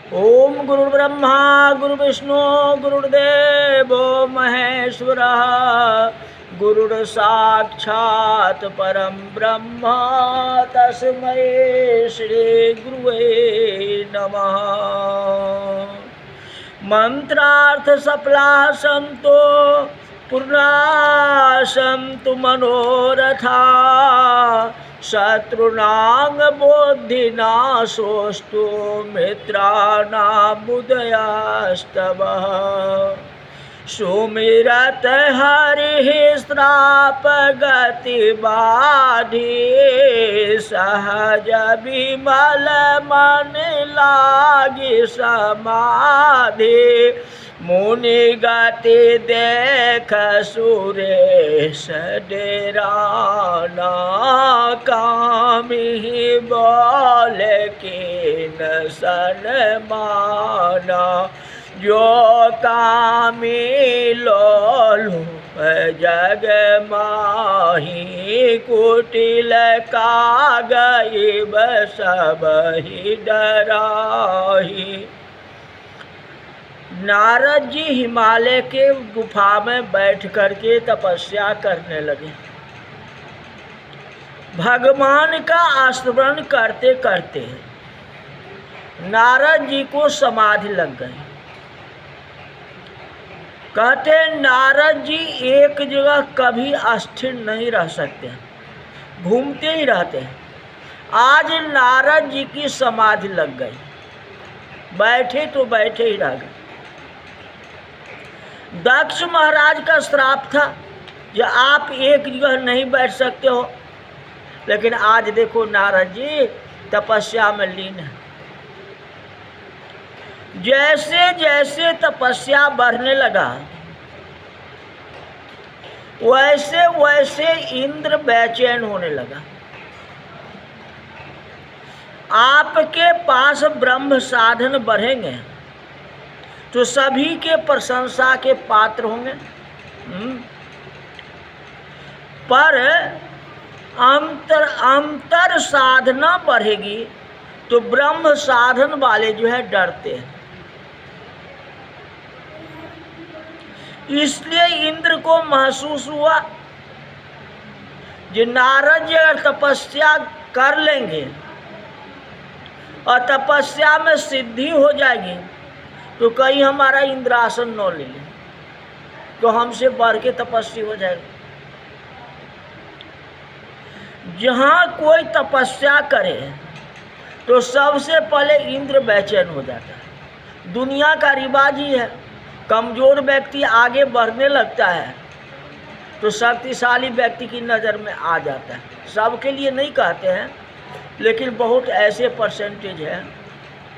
ओम गुरुर्ब्रह्मा गुरुर्विष्णु गुरुर्देवो महेश्वरः गुरुर्साक्षात् परं ब्रह्म तस्मै श्री गुरुवे नमः। मंत्रार्थ सफला संतो पूर्णा संतु मनोरथा शत्रुणां बुद्धिनाशोऽस्तु मित्राणामुदयास्तवः। सुमिरत हरिः श्राप गति बाधी सहज विमल मन लागी समाधि। मुनि गति देख सुरेश डेराना कामी बोल के न सनमाना। जो कामी लोलु जग माही कुटिल कागई सब ही डराही। नारद जी हिमालय के गुफा में बैठ करके तपस्या करने लगे। भगवान का स्मरण करते करते नारद जी को समाधि लग गई। कहते नारद जी एक जगह कभी अस्थिर नहीं रह सकते, घूमते ही रहते हैं। आज नारद जी की समाधि लग गई, बैठे तो बैठे ही रह गए। दक्ष महाराज का श्राप था कि आप एक जगह नहीं बैठ सकते हो, लेकिन आज देखो नारद जी तपस्या में लीन है। जैसे जैसे तपस्या बढ़ने लगा वैसे वैसे इंद्र बेचैन होने लगा। आपके पास ब्रह्म साधन बढ़ेंगे तो सभी के प्रशंसा के पात्र होंगे, पर अंतर साधना बढ़ेगी तो ब्रह्म साधन वाले जो है डरते हैं। इसलिए इंद्र को महसूस हुआ कि नारद जी अगर तपस्या कर लेंगे और तपस्या में सिद्धि हो जाएगी तो कहीं हमारा इंद्रासन न ले ले तो हमसे बढ़ के तपस्वी हो जाएगा। जहाँ कोई तपस्या करे तो सबसे पहले इंद्र बेचैन हो जाता है। दुनिया का रिवाज ही है, कमजोर व्यक्ति आगे बढ़ने लगता है तो शक्तिशाली व्यक्ति की नज़र में आ जाता है। सबके लिए नहीं कहते हैं, लेकिन बहुत ऐसे परसेंटेज है।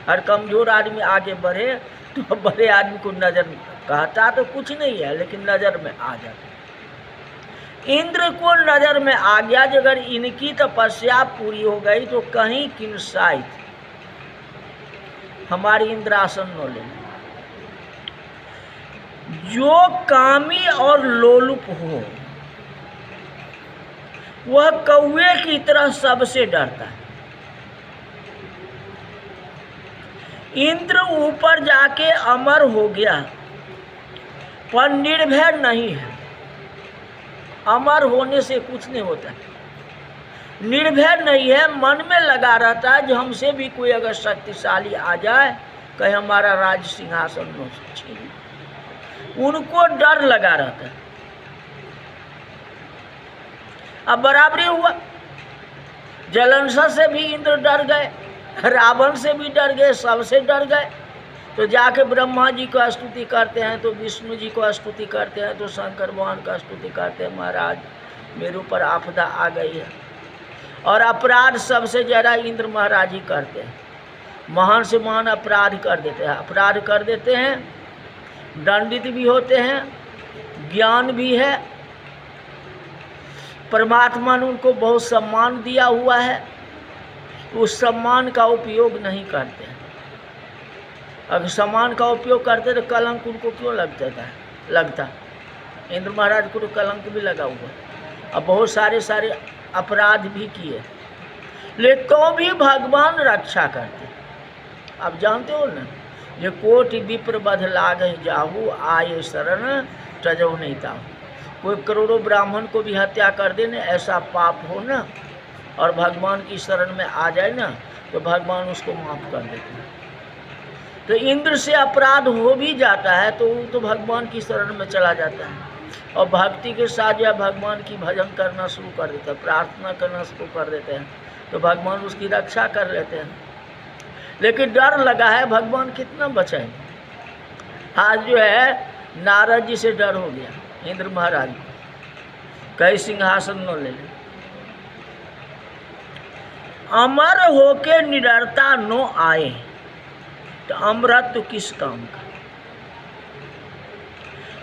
हर कमजोर आदमी आगे बढ़े तो बड़े आदमी को नज़र कहता तो कुछ नहीं है, लेकिन नज़र में आ जाता। इंद्र को नज़र में आ गया कि अगर इनकी तपस्या पूरी हो गई तो कहीं किंसाइत हमारी इंद्रासन न ले। जो कामी और लोलुप हो वह कौवे की तरह सबसे डरता है। इंद्र ऊपर जाके अमर हो गया पर निर्भय नहीं है। अमर होने से कुछ नहीं होता, निर्भय नहीं है, मन में लगा रहता है जो हमसे भी कोई अगर शक्तिशाली आ जाए कहीं हमारा राज सिंहासन न छीन। उनको डर लगा रहता है। अब बराबरी हुआ, जलंधर से भी इंद्र डर गए, रावण से भी डर गए, सबसे डर गए। तो जाके ब्रह्मा जी को स्तुति करते हैं, तो विष्णु जी को स्तुति करते हैं, तो शंकर भगवान का स्तुति करते हैं, महाराज मेरे ऊपर आपदा आ गई है। और अपराध सबसे ज़्यादा इंद्र महाराज ही करते हैं। महान से महान अपराध कर देते हैं, अपराध कर देते हैं, दंडित भी होते हैं, ज्ञान भी है। परमात्मा ने उनको बहुत सम्मान दिया हुआ है, उस सम्मान का उपयोग नहीं करते हैं। अगर सम्मान का उपयोग करते तो कलंक उनको क्यों लगता। इंद्र महाराज को तो कलंक भी लगा हुआ, अब बहुत सारे अपराध भी किए, लेकिन तो भी भगवान रक्षा करते। आप जानते हो ना, ये कोटि विप्र बध लागे जाहू, आए शरण तजो नहीं ताहू। कोई करोड़ों ब्राह्मण को भी हत्या कर दे ना, ऐसा पाप हो ना, और भगवान की शरण में आ जाए ना, तो भगवान उसको माफ कर देते हैं। तो इंद्र से अपराध हो भी जाता है तो वो तो भगवान की शरण में चला जाता है, और भक्ति के साथ या भगवान की भजन करना शुरू कर देता है, प्रार्थना करना शुरू कर देते हैं, तो भगवान उसकी रक्षा कर लेते हैं। लेकिन डर लगा है, भगवान कितना बचाएंगे। आज जो है नारद जी से डर हो गया इंद्र महाराज को, कहीं सिंहासन न ले ले। अमर होके निडरता नो आए, तो अमृत तो किस काम का।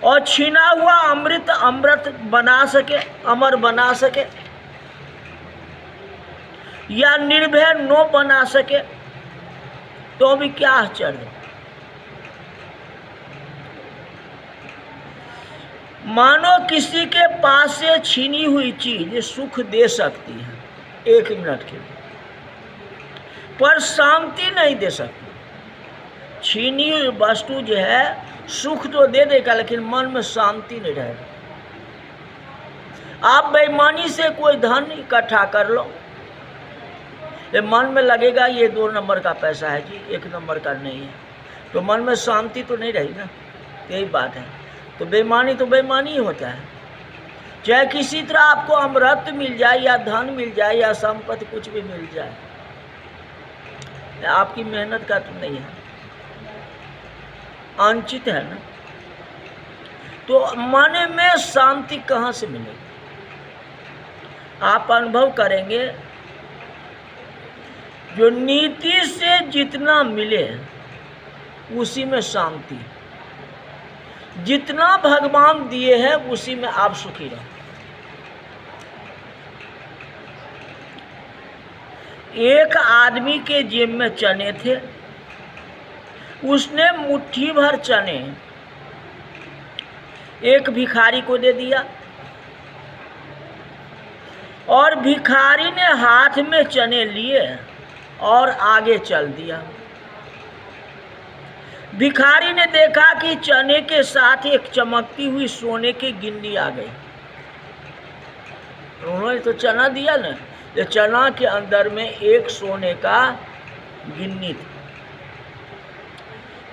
और छीना हुआ अमृत अमृत बना सके, अमर बना सके, या निर्भय नो बना सके, तो भी क्या आश्चर्य। मानो किसी के पास से छीनी हुई चीज सुख दे सकती है 1 मिनट के लिए, पर शांति नहीं दे सकती। छीनी हुई वस्तु जो है सुख तो दे देगा, लेकिन मन में शांति नहीं रहेगा। आप बेईमानी से कोई धन इकट्ठा कर लो, ये मन में लगेगा ये 2 नंबर का पैसा है जी, 1 नंबर का नहीं है, तो मन में शांति तो नहीं रही ना। यही बात है। तो बेईमानी ही होता है। चाहे किसी तरह आपको अमृत मिल जाए, या धन मिल जाए, या संपत्ति कुछ भी मिल जाए, आपकी मेहनत का तो नहीं है, अंचित है ना। तो मन में शांति कहाँ से मिलेगी। आप अनुभव करेंगे, जो नीति से जितना मिले उसी में शांति, जितना भगवान दिए हैं उसी में आप सुखी रहो। एक आदमी के जेब में चने थे, उसने मुट्ठी भर चने एक भिखारी को दे दिया, और भिखारी ने हाथ में चने लिए और आगे चल दिया। भिखारी ने देखा कि चने के साथ एक चमकती हुई सोने की गिन्नी आ गई। उन्होंने तो चना दिया ना, ये चना के अंदर में एक सोने का गिन्नी थी।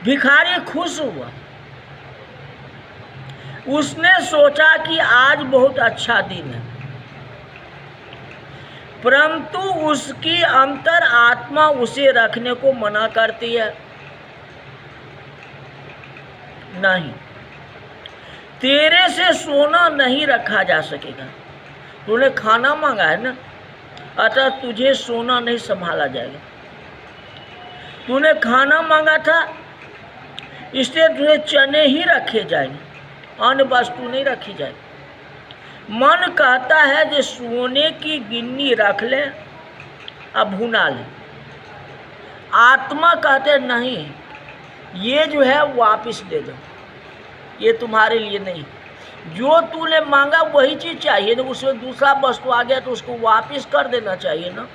भिखारी खुश हुआ, उसने सोचा कि आज बहुत अच्छा दिन है, परंतु उसकी अंतर आत्मा उसे रखने को मना करती है। नहीं, तेरे से सोना नहीं रखा जा सकेगा। तूने खाना मांगा है ना, अतः तुझे सोना नहीं संभाला जाएगा। तूने खाना मांगा था, इसलिए तुझे चने ही रखे जाएंगे, अन्य वस्तु नहीं रखी जाएगी। मन कहता है कि सोने की गिन्नी रख ले, अब भुना ले। आत्मा कहते नहीं, ये जो है वापस दे दो, ये तुम्हारे लिए नहीं। जो तूने मांगा वही चीज चाहिए ना, उसमें दूसरा वस्तु आ गया तो उसको वापस कर देना चाहिए ना।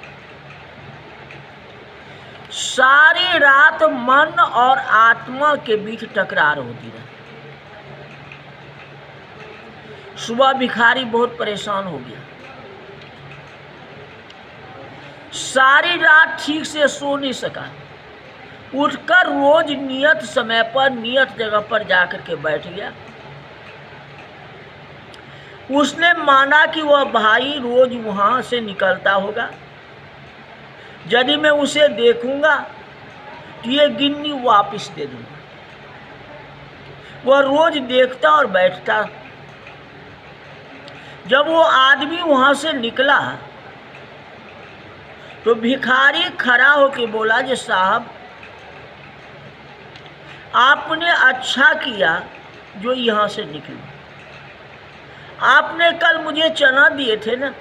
सारी रात मन और आत्मा के बीच टकरार होती रही। सुबह भिखारी बहुत परेशान हो गया, सारी रात ठीक से सो नहीं सका। उठकर रोज नियत समय पर नियत जगह पर जाकर के बैठ गया। उसने माना कि वह भाई रोज वहां से निकलता होगा, यदि मैं उसे देखूंगा तो ये गिन्नी वापस दे दूंगा। वह रोज देखता और बैठता। जब वो आदमी वहां से निकला तो भिखारी खड़ा होकर बोला, जी साहब, आपने अच्छा किया जो यहाँ से निकले। आपने कल मुझे चना दिए थे ना,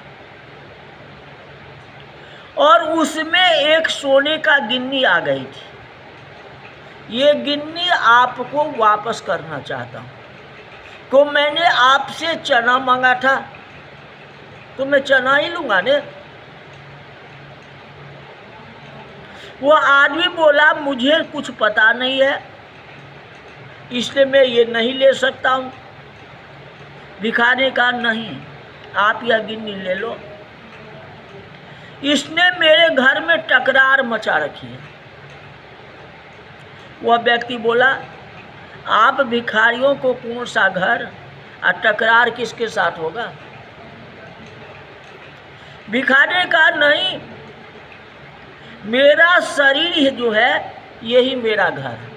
और उसमें एक सोने का गिन्नी आ गई थी। ये गिन्नी आपको वापस करना चाहता हूँ। तो मैंने आपसे चना मांगा था, तो मैं चना ही लूँगा ने। वो आदमी बोला मुझे कुछ पता नहीं है, इसलिए मैं ये नहीं ले सकता हूँ। भिखारी कहा नहीं, आप यह गिन्नी ले लो। इसने मेरे घर में टकरार मचा रखी है। वह व्यक्ति बोला आप भिखारियों को कौन सा घर और टकरार किसके साथ होगा? भिखारी ने कहा नहीं, मेरा शरीर जो है यही मेरा घर है।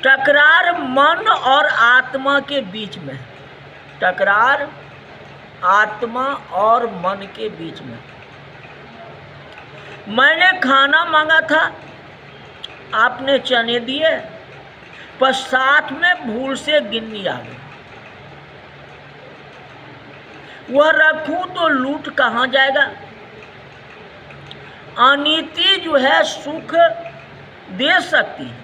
टकरार मन और आत्मा के बीच में, टकरार आत्मा और मन के बीच में। मैंने खाना मांगा था, आपने चने दिए, पर साथ में भूल से गिन्नी आ गई। वह रखूं तो लूट कहाँ जाएगा? अनीति जो है सुख दे सकती है,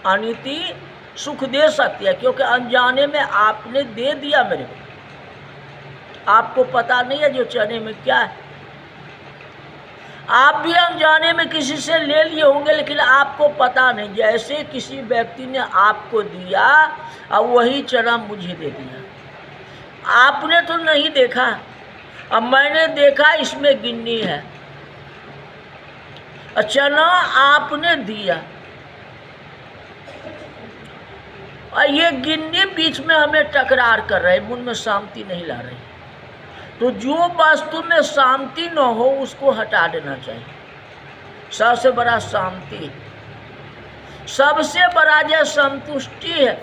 अनीति सुख दे सकती है, क्योंकि अनजाने में आपने दे दिया मेरे को। आपको पता नहीं है जो चने में क्या है। आप भी अनजाने में किसी से ले लिए होंगे, लेकिन आपको पता नहीं। जैसे किसी व्यक्ति ने आपको दिया और वही चना मुझे दे दिया, आपने तो नहीं देखा, अब मैंने देखा इसमें गिन्नी है। चना आपने दिया और ये गिन्नी बीच में हमें टकरार कर रहे, मन में शांति नहीं ला रही। तो जो वस्तु में शांति न हो उसको हटा देना चाहिए। सबसे बड़ा शांति, सबसे बड़ा जो संतुष्टि है।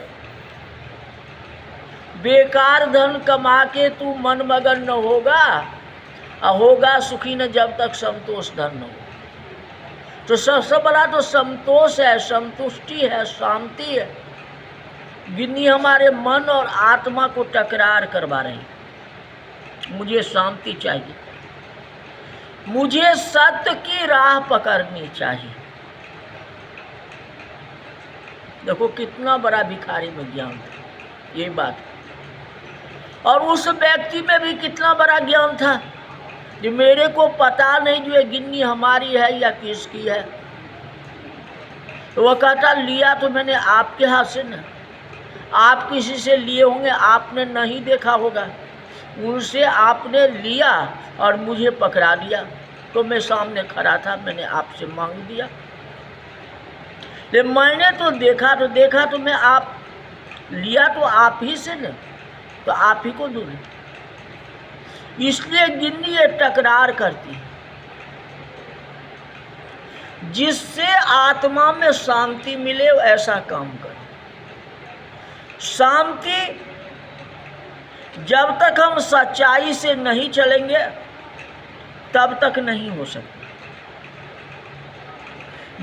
बेकार धन कमा के तू मन मगन न होगा, और होगा सुखी न जब तक संतोष धन न हो। तो सबसे बड़ा तो संतोष है, संतुष्टि है, शांति है। गिन्नी हमारे मन और आत्मा को टकरार करवा रही। मुझे शांति चाहिए, मुझे सत्य की राह पकड़नी चाहिए। देखो कितना बड़ा भिखारी में ज्ञान था, यही बात। और उस व्यक्ति में भी कितना बड़ा ज्ञान था कि मेरे को पता नहीं जो ये गिन्नी हमारी है या किसकी है। तो वह कहता लिया तो मैंने आपके हाथ से न, आप किसी से लिए होंगे, आपने नहीं देखा होगा, उनसे आपने लिया और मुझे पकड़ा दिया। तो मैं सामने खड़ा था, मैंने आपसे मांग दिया। लेकिन मैंने तो देखा तो मैं आप लिया तो आप ही से न, तो आप ही को दूँ। इसलिए गिन्नी ये टकरार करती है। जिससे आत्मा में शांति मिले ऐसा काम कर। शांति जब तक हम सच्चाई से नहीं चलेंगे तब तक नहीं हो सकती।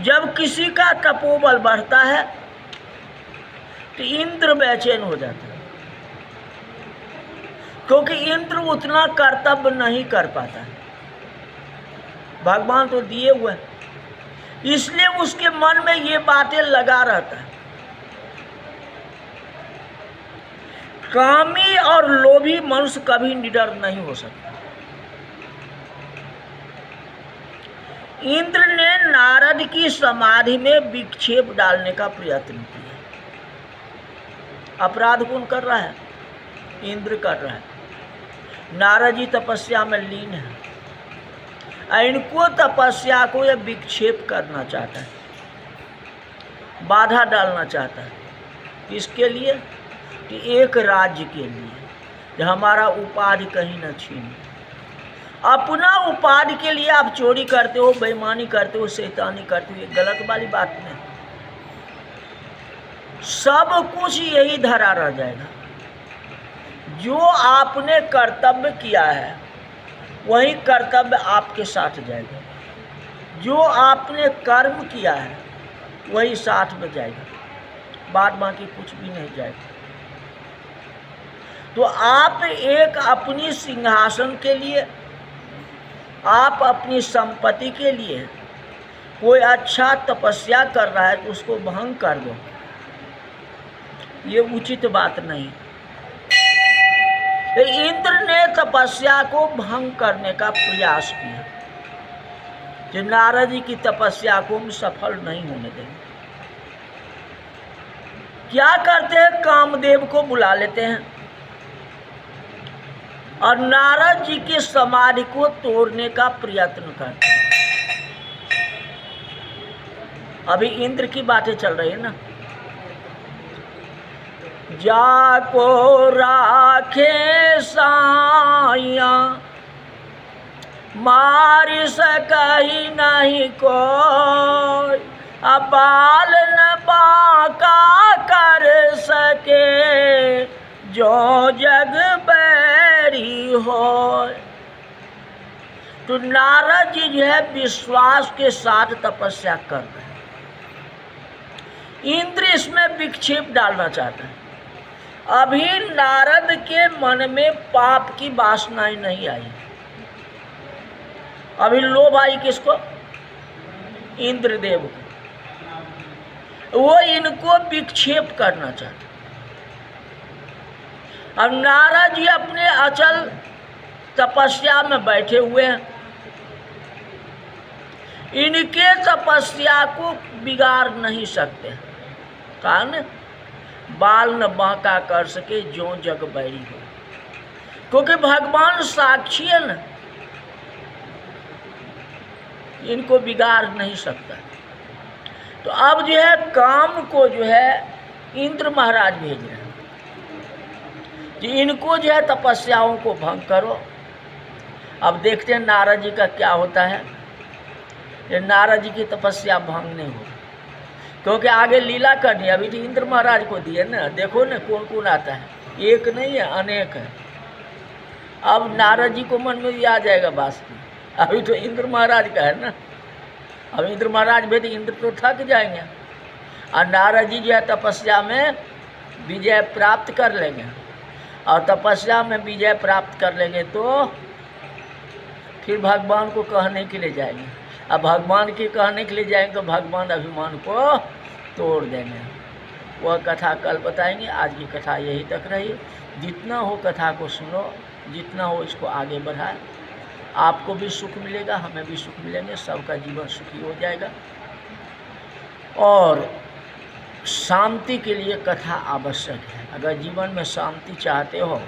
जब किसी का तपोबल बढ़ता है तो इंद्र बेचैन हो जाता है, क्योंकि इंद्र उतना कर्तव्य नहीं कर पाता। भगवान तो दिए हुए हैं, इसलिए उसके मन में ये बातें लगा रहता है। कामी और लोभी मनुष्य कभी निडर नहीं हो सकता। इंद्र ने नारद की समाधि में विक्षेप डालने का प्रयत्न किया। अपराध कौन कर रहा है? इंद्र कर रहा है। नारद जी तपस्या में लीन है, इनको तपस्या को यह विक्षेप करना चाहता है, बाधा डालना चाहता है। किसके लिए? कि एक राज्य के लिए, कि हमारा उपाधि कहीं न छीने। अपना उपाधि के लिए आप चोरी करते हो, बेईमानी करते हो, शैतानी करते हो, ये गलत वाली बात नहीं। सब कुछ यही धरा रह जाएगा। जो आपने कर्तव्य किया है वही कर्तव्य आपके साथ जाएगा। जो आपने कर्म किया है वही साथ में जाएगा, बाद बाकी कुछ भी नहीं जाएगा। तो आप एक अपनी सिंहासन के लिए, आप अपनी संपत्ति के लिए कोई अच्छा तपस्या कर रहा है तो उसको भंग कर दो, ये उचित बात नहीं। इंद्र ने तपस्या को भंग करने का प्रयास किया। कि नारद जी की तपस्या को हम सफल नहीं होने देंगे। क्या करते हैं, कामदेव को बुला लेते हैं और नारद जी की समाधि को तोड़ने का प्रयत्न करते हैं। अभी इंद्र की बातें चल रही है ना। जाको राखे साइया मारी सकही नहीं कोई, अबाल न बाका कर सके जो जग बैरी हो। तो नारद जी जो है विश्वास के साथ तपस्या कर रहे हैं। इंद्र इसमें विक्षेप डालना चाहते हैं। अभी नारद के मन में पाप की वासनाएं नहीं आई। अभी लोभ आई किसको? इंद्रदेव को। वो इनको विक्षेप करना चाहते। अब नारद जी अपने अचल तपस्या में बैठे हुए हैं। इनके तपस्या को बिगाड़ नहीं सकते, कारण बाल न बांका कर सके जो जग बैरी हो, क्योंकि भगवान साक्षी है न, इनको बिगाड़ नहीं सकता। तो अब जो है काम को जो है इंद्र महाराज भेज रहे हैं कि इनको जो है तपस्याओं को भंग करो। अब देखते हैं नारद जी का क्या होता है। ये नारद जी की तपस्या भंग नहीं हो, क्योंकि आगे लीला करनी। अभी तो इंद्र महाराज को दिए ना, देखो ना कौन कौन आता है, एक नहीं है अनेक है। अब नारद जी को मन में भी आ जाएगा बात की, अभी तो इंद्र महाराज का है ना। अब इंद्र महाराज भी तो इंद्र तो थक जाएंगे और नारद जी जो है तपस्या में विजय प्राप्त कर लेंगे। और तपस्या में विजय प्राप्त कर लेंगे तो फिर भगवान को कहने के लिए जाएंगे। अब भगवान के कहने के लिए जाएंगे तो भगवान अभिमान को तोड़ देंगे। वह कथा कल बताएंगे। आज की कथा यही तक रही। जितना हो कथा को सुनो, जितना हो इसको आगे बढ़ाए। आपको भी सुख मिलेगा, हमें भी सुख मिलेंगे, सबका जीवन सुखी हो जाएगा। और शांति के लिए कथा आवश्यक है। अगर जीवन में शांति चाहते हो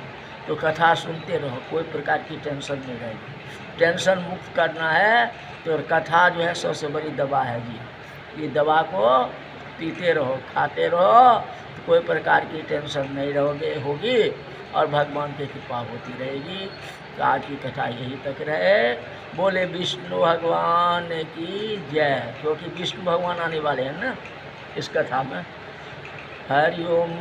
तो कथा सुनते रहो, कोई प्रकार की टेंशन नहीं रहेगी। टेंशन मुक्त करना है तो कथा जो है सबसे बड़ी दवा है जी। ये दवा को पीते रहो, खाते रहो, तो कोई प्रकार की टेंशन नहीं होगी और भगवान की कृपा होती रहेगी। तो आज की कथा यही तक रहे। बोले विष्णु भगवान की जय, क्योंकि विष्णु भगवान आने वाले हैं ना इस कथा में। हरि ओम।